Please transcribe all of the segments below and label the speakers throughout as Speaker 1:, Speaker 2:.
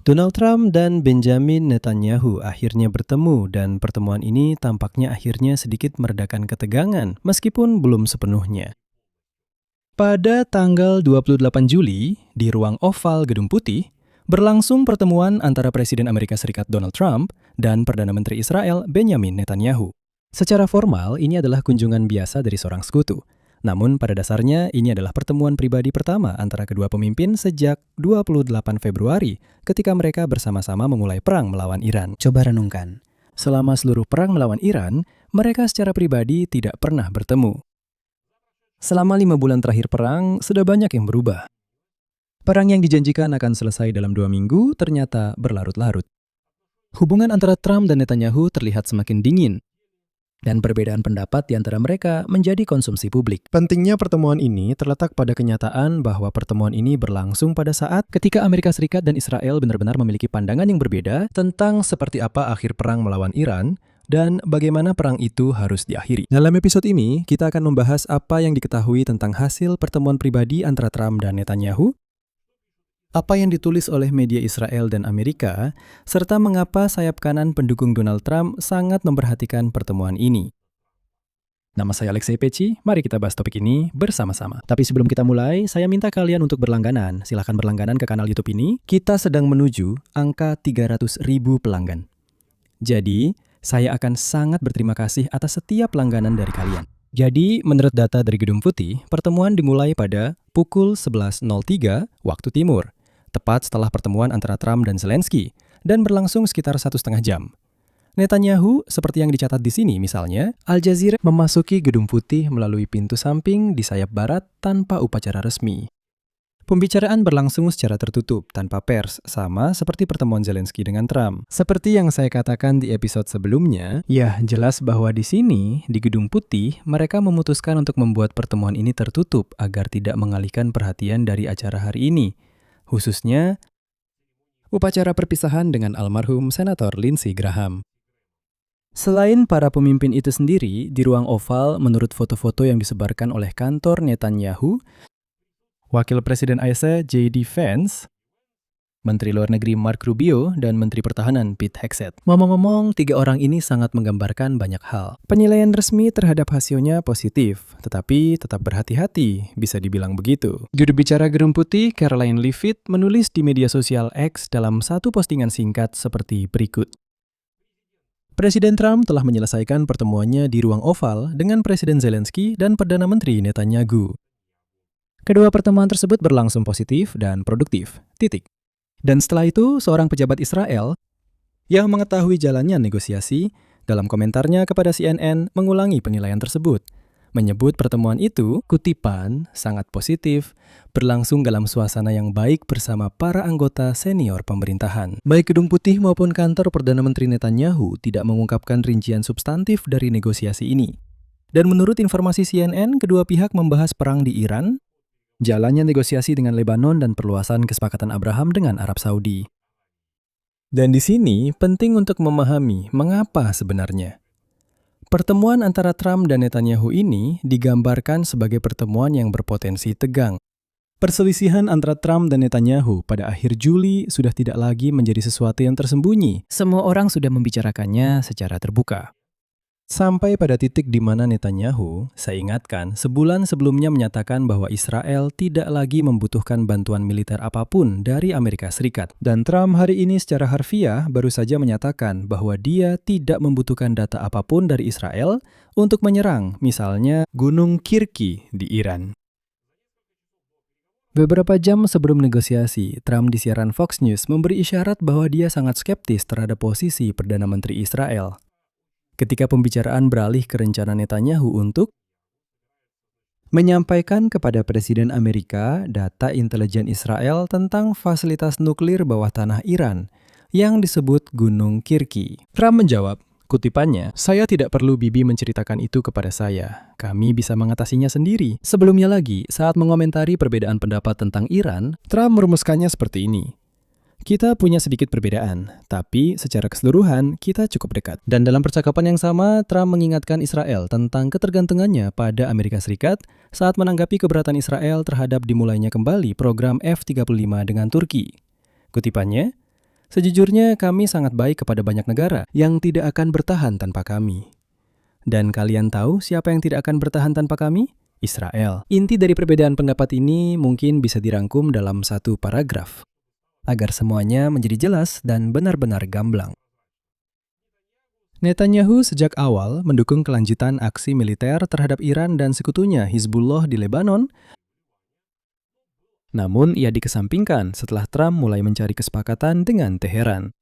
Speaker 1: Donald Trump dan Benjamin Netanyahu akhirnya bertemu dan pertemuan ini tampaknya akhirnya sedikit meredakan ketegangan meskipun belum sepenuhnya. Pada tanggal 28 Juli, di ruang oval Gedung Putih, berlangsung pertemuan antara Presiden Amerika Serikat Donald Trump dan Perdana Menteri Israel Benjamin Netanyahu. Secara formal, ini adalah kunjungan biasa dari seorang sekutu. Namun pada dasarnya ini adalah pertemuan pribadi pertama antara kedua pemimpin sejak 28 Februari ketika mereka bersama-sama memulai perang melawan Iran.
Speaker 2: Coba renungkan.
Speaker 1: Selama seluruh perang melawan Iran, mereka secara pribadi tidak pernah bertemu. Selama 5 bulan terakhir perang, sudah banyak yang berubah. Perang yang dijanjikan akan selesai dalam 2 minggu ternyata berlarut-larut. Hubungan antara Trump dan Netanyahu terlihat semakin dingin, dan perbedaan pendapat di antara mereka menjadi konsumsi publik. Pentingnya pertemuan ini terletak pada kenyataan bahwa pertemuan ini berlangsung pada saat ketika Amerika Serikat dan Israel benar-benar memiliki pandangan yang berbeda tentang seperti apa akhir perang melawan Iran dan bagaimana perang itu harus diakhiri. Dalam episode ini, kita akan membahas apa yang diketahui tentang hasil pertemuan pribadi antara Trump dan Netanyahu, apa yang ditulis oleh media Israel dan Amerika, serta mengapa sayap kanan pendukung Donald Trump sangat memperhatikan pertemuan ini. Nama saya Alexei Peci, mari kita bahas topik ini bersama-sama. Tapi sebelum kita mulai, saya minta kalian untuk berlangganan. Silahkan berlangganan ke kanal YouTube ini. Kita sedang menuju angka 300.000 pelanggan. Jadi, saya akan sangat berterima kasih atas setiap langganan dari kalian. Jadi, menurut data dari Gedung Putih, pertemuan dimulai pada pukul 11.03 waktu timur, tepat setelah pertemuan antara Trump dan Zelensky, dan berlangsung sekitar 1,5 jam. Netanyahu, seperti yang dicatat di sini misalnya, Al Jazeera memasuki Gedung Putih melalui pintu samping di sayap barat tanpa upacara resmi. Pembicaraan berlangsung secara tertutup, tanpa pers, sama seperti pertemuan Zelensky dengan Trump. Seperti yang saya katakan di episode sebelumnya, ya jelas bahwa di sini, di Gedung Putih, mereka memutuskan untuk membuat pertemuan ini tertutup agar tidak mengalihkan perhatian dari acara hari ini. Khususnya, upacara perpisahan dengan almarhum Senator Lindsey Graham. Selain para pemimpin itu sendiri, di ruang oval menurut foto-foto yang disebarkan oleh kantor Netanyahu, Wakil Presiden AS J.D. Vance, Menteri Luar Negeri Mark Rubio, dan Menteri Pertahanan Pete Hegseth. Ngomong-ngomong, 3 orang ini sangat menggambarkan banyak hal. Penilaian resmi terhadap hasilnya positif, tetapi tetap berhati-hati, bisa dibilang begitu. Juru bicara Gedung Putih, Karoline Leavitt, menulis di media sosial X dalam satu postingan singkat seperti berikut. Presiden Trump telah menyelesaikan pertemuannya di ruang oval dengan Presiden Zelensky dan Perdana Menteri Netanyahu. Kedua pertemuan tersebut berlangsung positif dan produktif. Titik. Dan setelah itu, seorang pejabat Israel yang mengetahui jalannya negosiasi, dalam komentarnya kepada CNN mengulangi penilaian tersebut, menyebut pertemuan itu, kutipan, sangat positif, berlangsung dalam suasana yang baik bersama para anggota senior pemerintahan. Baik Gedung Putih maupun kantor Perdana Menteri Netanyahu tidak mengungkapkan rincian substantif dari negosiasi ini. Dan menurut informasi CNN, kedua pihak membahas perang di Iran, jalannya negosiasi dengan Lebanon dan perluasan kesepakatan Abraham dengan Arab Saudi. Dan di sini penting untuk memahami mengapa sebenarnya. Pertemuan antara Trump dan Netanyahu ini digambarkan sebagai pertemuan yang berpotensi tegang. Perselisihan antara Trump dan Netanyahu pada akhir Juli sudah tidak lagi menjadi sesuatu yang tersembunyi. Semua orang sudah membicarakannya secara terbuka. Sampai pada titik di mana Netanyahu, saya ingatkan, sebulan sebelumnya menyatakan bahwa Israel tidak lagi membutuhkan bantuan militer apapun dari Amerika Serikat. Dan Trump hari ini secara harfiah baru saja menyatakan bahwa dia tidak membutuhkan data apapun dari Israel untuk menyerang, misalnya Gunung Kirki di Iran. Beberapa jam sebelum negosiasi, Trump di siaran Fox News memberi isyarat bahwa dia sangat skeptis terhadap posisi Perdana Menteri Israel. Ketika pembicaraan beralih ke rencana Netanyahu untuk menyampaikan kepada Presiden Amerika data intelijen Israel tentang fasilitas nuklir bawah tanah Iran yang disebut Gunung Kirki. Trump menjawab, kutipannya, "Saya tidak perlu Bibi menceritakan itu kepada saya. Kami bisa mengatasinya sendiri." Sebelumnya lagi, saat mengomentari perbedaan pendapat tentang Iran, Trump merumuskannya seperti ini. Kita punya sedikit perbedaan, tapi secara keseluruhan kita cukup dekat. Dan dalam percakapan yang sama, Trump mengingatkan Israel tentang ketergantungannya pada Amerika Serikat saat menanggapi keberatan Israel terhadap dimulainya kembali program F-35 dengan Turki. Kutipannya, Sejujurnya kami sangat baik kepada banyak negara yang tidak akan bertahan tanpa kami. Dan kalian tahu siapa yang tidak akan bertahan tanpa kami? Israel. Inti dari perbedaan pendapat ini mungkin bisa dirangkum dalam satu paragraf, agar semuanya menjadi jelas dan benar-benar gamblang. Netanyahu sejak awal mendukung kelanjutan aksi militer terhadap Iran dan sekutunya Hizbullah di Lebanon. Namun ia dikesampingkan setelah Trump mulai mencari kesepakatan dengan Teheran.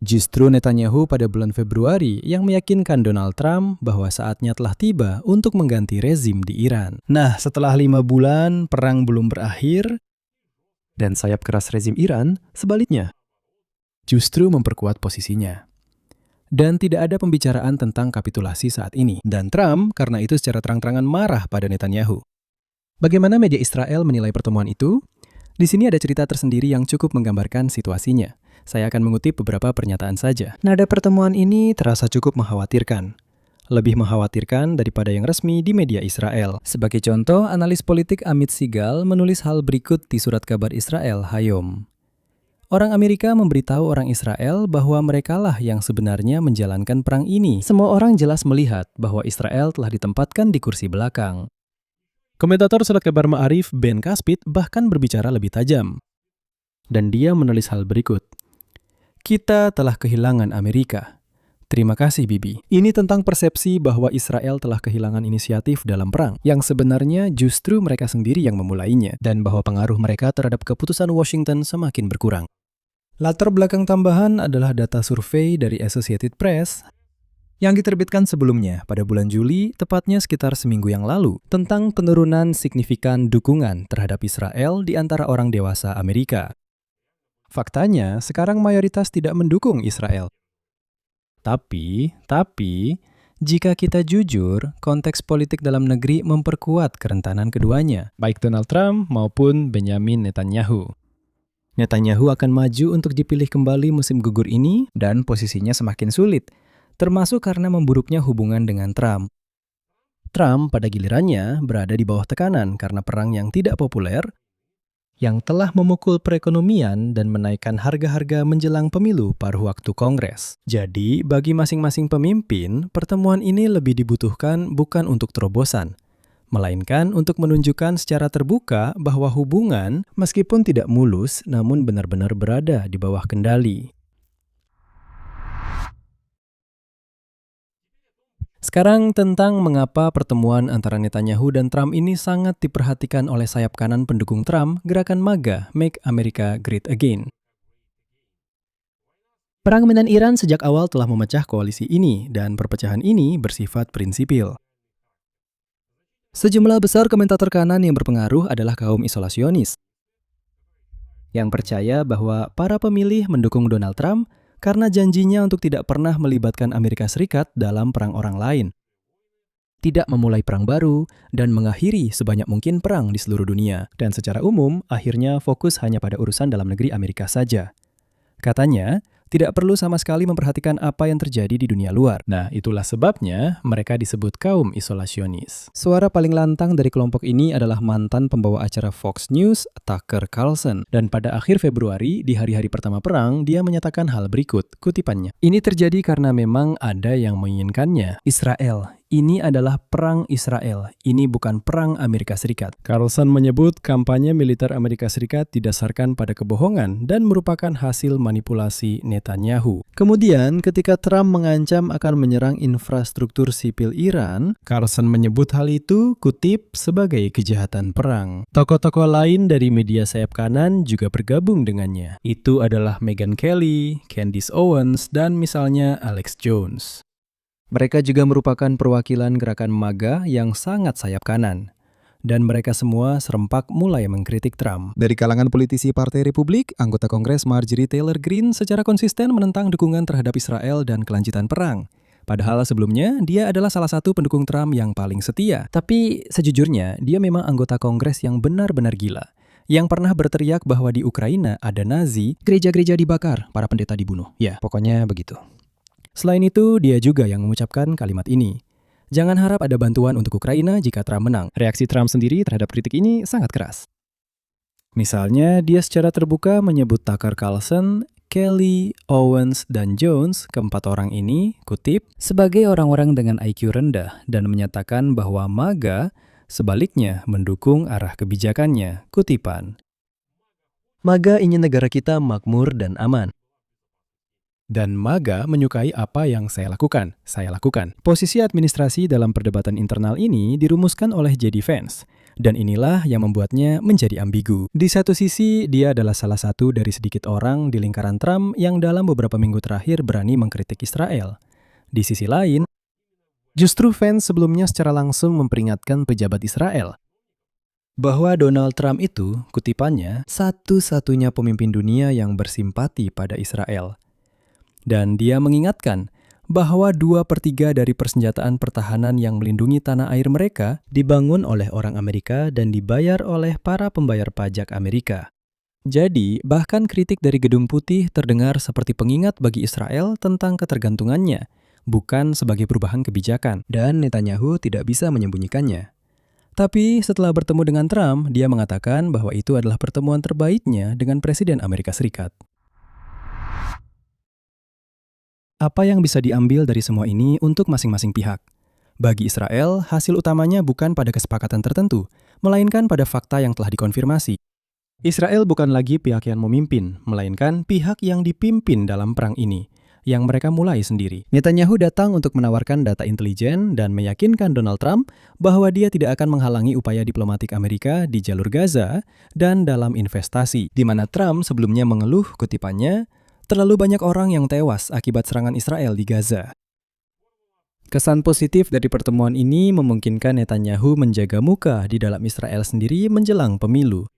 Speaker 1: Justru Netanyahu pada bulan Februari yang meyakinkan Donald Trump bahwa saatnya telah tiba untuk mengganti rezim di Iran. Nah, setelah 5 bulan, perang belum berakhir, dan sayap keras rezim Iran sebaliknya justru memperkuat posisinya. Dan tidak ada pembicaraan tentang kapitulasi saat ini. Dan Trump karena itu secara terang-terangan marah pada Netanyahu. Bagaimana media Israel menilai pertemuan itu? Di sini ada cerita tersendiri yang cukup menggambarkan situasinya. Saya akan mengutip beberapa pernyataan saja. Nada pertemuan ini terasa cukup mengkhawatirkan. Lebih mengkhawatirkan daripada yang resmi di media Israel. Sebagai contoh, analis politik Amit Sigal menulis hal berikut di surat kabar Israel Hayom. Orang Amerika memberitahu orang Israel bahwa merekalah yang sebenarnya menjalankan perang ini. Semua orang jelas melihat bahwa Israel telah ditempatkan di kursi belakang. Komentator surat kabar Ma'arif Ben Caspit bahkan berbicara lebih tajam. Dan dia menulis hal berikut. Kita telah kehilangan Amerika. Terima kasih Bibi. Ini tentang persepsi bahwa Israel telah kehilangan inisiatif dalam perang, yang sebenarnya justru mereka sendiri yang memulainya, dan bahwa pengaruh mereka terhadap keputusan Washington semakin berkurang. Latar belakang tambahan adalah data survei dari Associated Press yang diterbitkan sebelumnya pada bulan Juli, tepatnya sekitar seminggu yang lalu, tentang penurunan signifikan dukungan terhadap Israel di antara orang dewasa Amerika. Faktanya, sekarang mayoritas tidak mendukung Israel. Tapi, jika kita jujur, konteks politik dalam negeri memperkuat kerentanan keduanya, baik Donald Trump maupun Benjamin Netanyahu. Netanyahu akan maju untuk dipilih kembali musim gugur ini, dan posisinya semakin sulit, termasuk karena memburuknya hubungan dengan Trump. Trump pada gilirannya berada di bawah tekanan karena perang yang tidak populer, yang telah memukul perekonomian dan menaikkan harga-harga menjelang pemilu paruh waktu Kongres. Jadi, bagi masing-masing pemimpin, pertemuan ini lebih dibutuhkan bukan untuk terobosan, melainkan untuk menunjukkan secara terbuka bahwa hubungan, meskipun tidak mulus, namun benar-benar berada di bawah kendali. Sekarang tentang mengapa pertemuan antara Netanyahu dan Trump ini sangat diperhatikan oleh sayap kanan pendukung Trump, gerakan MAGA, Make America Great Again. Perang dengan Iran sejak awal telah memecah koalisi ini, dan perpecahan ini bersifat prinsipil. Sejumlah besar komentator kanan yang berpengaruh adalah kaum isolasionis, yang percaya bahwa para pemilih mendukung Donald Trump karena janjinya untuk tidak pernah melibatkan Amerika Serikat dalam perang orang lain, tidak memulai perang baru, dan mengakhiri sebanyak mungkin perang di seluruh dunia, dan secara umum akhirnya fokus hanya pada urusan dalam negeri Amerika saja. Katanya, tidak perlu sama sekali memperhatikan apa yang terjadi di dunia luar. Nah, itulah sebabnya mereka disebut kaum isolasionis. Suara paling lantang dari kelompok ini adalah mantan pembawa acara Fox News, Tucker Carlson. Dan pada akhir Februari, di hari-hari pertama perang, dia menyatakan hal berikut, kutipannya. Ini terjadi karena memang ada yang menginginkannya. Israel. Ini adalah perang Israel, ini bukan perang Amerika Serikat. Carlson menyebut kampanye militer Amerika Serikat didasarkan pada kebohongan dan merupakan hasil manipulasi Netanyahu. Kemudian, ketika Trump mengancam akan menyerang infrastruktur sipil Iran, Carlson menyebut hal itu, kutip, sebagai kejahatan perang. Tokoh-tokoh lain dari media sayap kanan juga bergabung dengannya. Itu adalah Megyn Kelly, Candace Owens, dan misalnya Alex Jones. Mereka juga merupakan perwakilan gerakan MAGA yang sangat sayap kanan. Dan mereka semua serempak mulai mengkritik Trump. Dari kalangan politisi Partai Republik, anggota Kongres Marjorie Taylor Greene secara konsisten menentang dukungan terhadap Israel dan kelanjutan perang. Padahal sebelumnya, dia adalah salah satu pendukung Trump yang paling setia. Tapi sejujurnya, dia memang anggota Kongres yang benar-benar gila. Yang pernah berteriak bahwa di Ukraina ada Nazi, gereja-gereja dibakar, para pendeta dibunuh. Ya, pokoknya begitu. Selain itu, dia juga yang mengucapkan kalimat ini. Jangan harap ada bantuan untuk Ukraina jika Trump menang. Reaksi Trump sendiri terhadap kritik ini sangat keras. Misalnya, dia secara terbuka menyebut Tucker Carlson, Kelly, Owens, dan Jones, keempat orang ini, kutip, sebagai orang-orang dengan IQ rendah dan menyatakan bahwa MAGA sebaliknya mendukung arah kebijakannya, kutipan. MAGA ingin negara kita makmur dan aman. Dan MAGA menyukai apa yang saya lakukan. Posisi administrasi dalam perdebatan internal ini dirumuskan oleh J.D. Vance, dan inilah yang membuatnya menjadi ambigu. Di satu sisi, dia adalah salah satu dari sedikit orang di lingkaran Trump yang dalam beberapa minggu terakhir berani mengkritik Israel. Di sisi lain, justru Vance sebelumnya secara langsung memperingatkan pejabat Israel bahwa Donald Trump itu, kutipannya, satu-satunya pemimpin dunia yang bersimpati pada Israel. Dan dia mengingatkan bahwa 2/3 dari persenjataan pertahanan yang melindungi tanah air mereka dibangun oleh orang Amerika dan dibayar oleh para pembayar pajak Amerika. Jadi, bahkan kritik dari Gedung Putih terdengar seperti pengingat bagi Israel tentang ketergantungannya, bukan sebagai perubahan kebijakan, dan Netanyahu tidak bisa menyembunyikannya. Tapi setelah bertemu dengan Trump, dia mengatakan bahwa itu adalah pertemuan terbaiknya dengan Presiden Amerika Serikat. Apa yang bisa diambil dari semua ini untuk masing-masing pihak? Bagi Israel, hasil utamanya bukan pada kesepakatan tertentu, melainkan pada fakta yang telah dikonfirmasi. Israel bukan lagi pihak yang memimpin, melainkan pihak yang dipimpin dalam perang ini, yang mereka mulai sendiri. Netanyahu datang untuk menawarkan data intelijen dan meyakinkan Donald Trump bahwa dia tidak akan menghalangi upaya diplomatik Amerika di jalur Gaza dan dalam investasi, di mana Trump sebelumnya mengeluh, kutipannya, terlalu banyak orang yang tewas akibat serangan Israel di Gaza. Kesan positif dari pertemuan ini memungkinkan Netanyahu menjaga muka di dalam Israel sendiri menjelang pemilu.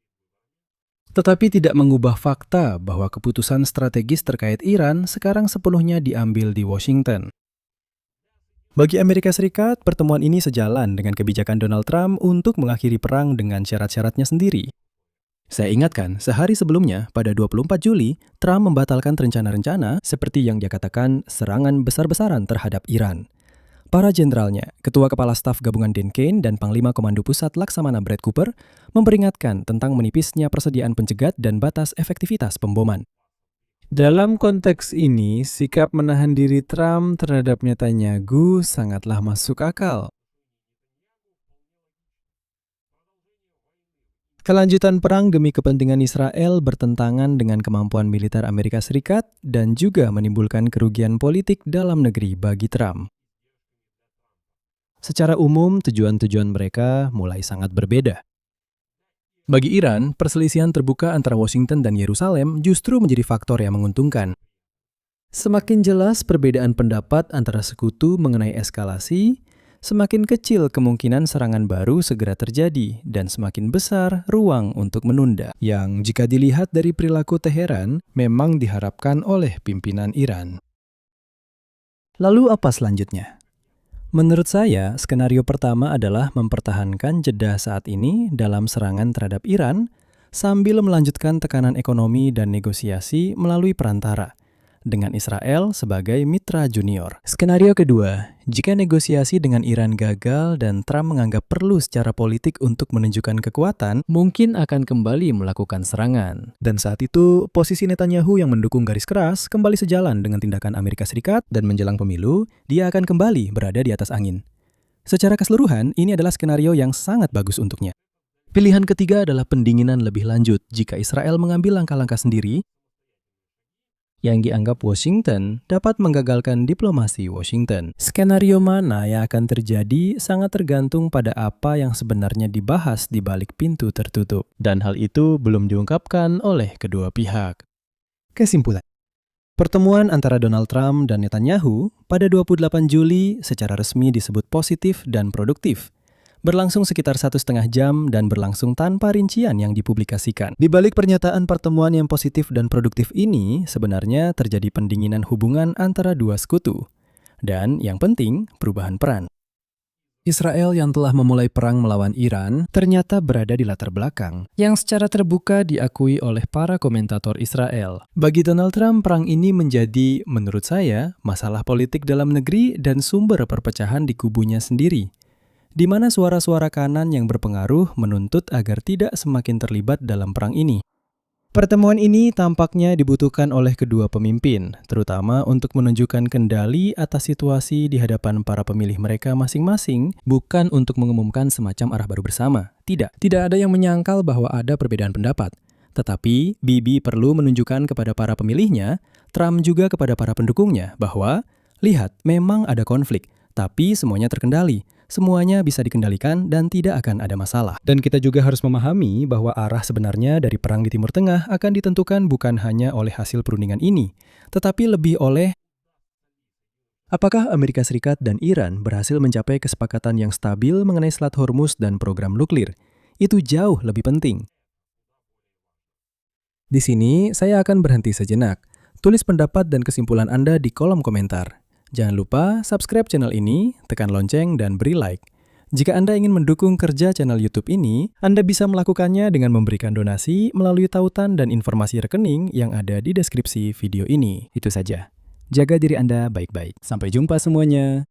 Speaker 1: Tetapi tidak mengubah fakta bahwa keputusan strategis terkait Iran sekarang sepenuhnya diambil di Washington. Bagi Amerika Serikat, pertemuan ini sejalan dengan kebijakan Donald Trump untuk mengakhiri perang dengan syarat-syaratnya sendiri. Saya ingatkan, sehari sebelumnya, pada 24 Juli, Trump membatalkan rencana-rencana seperti yang dia katakan serangan besar-besaran terhadap Iran. Para jenderalnya, Ketua Kepala Staf Gabungan Dan Kane dan Panglima Komando Pusat Laksamana Brad Cooper memperingatkan tentang menipisnya persediaan pencegat dan batas efektivitas pemboman. Dalam konteks ini, sikap menahan diri Trump terhadap Netanyahu sangatlah masuk akal. Kelanjutan perang demi kepentingan Israel bertentangan dengan kemampuan militer Amerika Serikat dan juga menimbulkan kerugian politik dalam negeri bagi Trump. Secara umum, tujuan-tujuan mereka mulai sangat berbeda. Bagi Iran, perselisihan terbuka antara Washington dan Yerusalem justru menjadi faktor yang menguntungkan. Semakin jelas perbedaan pendapat antara sekutu mengenai eskalasi, semakin kecil kemungkinan serangan baru segera terjadi dan semakin besar ruang untuk menunda, yang jika dilihat dari perilaku Teheran memang diharapkan oleh pimpinan Iran. Lalu apa selanjutnya? Menurut saya, skenario pertama adalah mempertahankan jeda saat ini dalam serangan terhadap Iran sambil melanjutkan tekanan ekonomi dan negosiasi melalui perantara, dengan Israel sebagai mitra junior. Skenario kedua, jika negosiasi dengan Iran gagal dan Trump menganggap perlu secara politik untuk menunjukkan kekuatan, mungkin akan kembali melakukan serangan. Dan saat itu, posisi Netanyahu yang mendukung garis keras kembali sejalan dengan tindakan Amerika Serikat dan menjelang pemilu, dia akan kembali berada di atas angin. Secara keseluruhan, ini adalah skenario yang sangat bagus untuknya. Pilihan ketiga adalah pendinginan lebih lanjut jika Israel mengambil langkah-langkah sendiri yang dianggap Washington dapat menggagalkan diplomasi Washington. Skenario mana yang akan terjadi sangat tergantung pada apa yang sebenarnya dibahas di balik pintu tertutup, dan hal itu belum diungkapkan oleh kedua pihak. Kesimpulan. Pertemuan antara Donald Trump dan Netanyahu pada 28 Juli secara resmi disebut positif dan produktif. Berlangsung sekitar 1,5 jam dan berlangsung tanpa rincian yang dipublikasikan. Di balik pernyataan pertemuan yang positif dan produktif ini, sebenarnya terjadi pendinginan hubungan antara dua sekutu. Dan yang penting, perubahan peran. Israel yang telah memulai perang melawan Iran ternyata berada di latar belakang, yang secara terbuka diakui oleh para komentator Israel. Bagi Donald Trump, perang ini menjadi, menurut saya, masalah politik dalam negeri dan sumber perpecahan di kubunya sendiri, di mana suara-suara kanan yang berpengaruh menuntut agar tidak semakin terlibat dalam perang ini. Pertemuan ini tampaknya dibutuhkan oleh kedua pemimpin, terutama untuk menunjukkan kendali atas situasi di hadapan para pemilih mereka masing-masing, bukan untuk mengumumkan semacam arah baru bersama. Tidak ada yang menyangkal bahwa ada perbedaan pendapat. Tetapi, Bibi perlu menunjukkan kepada para pemilihnya, Trump juga kepada para pendukungnya, bahwa, lihat, memang ada konflik, tapi semuanya terkendali. Semuanya bisa dikendalikan dan tidak akan ada masalah. Dan kita juga harus memahami bahwa arah sebenarnya dari perang di Timur Tengah akan ditentukan bukan hanya oleh hasil perundingan ini, tetapi lebih oleh apakah Amerika Serikat dan Iran berhasil mencapai kesepakatan yang stabil mengenai Selat Hormuz dan program nuklir. Itu jauh lebih penting. Di sini, saya akan berhenti sejenak. Tulis pendapat dan kesimpulan Anda di kolom komentar. Jangan lupa subscribe channel ini, tekan lonceng, dan beri like. Jika Anda ingin mendukung kerja channel YouTube ini, Anda bisa melakukannya dengan memberikan donasi melalui tautan dan informasi rekening yang ada di deskripsi video ini. Itu saja. Jaga diri Anda baik-baik. Sampai jumpa semuanya.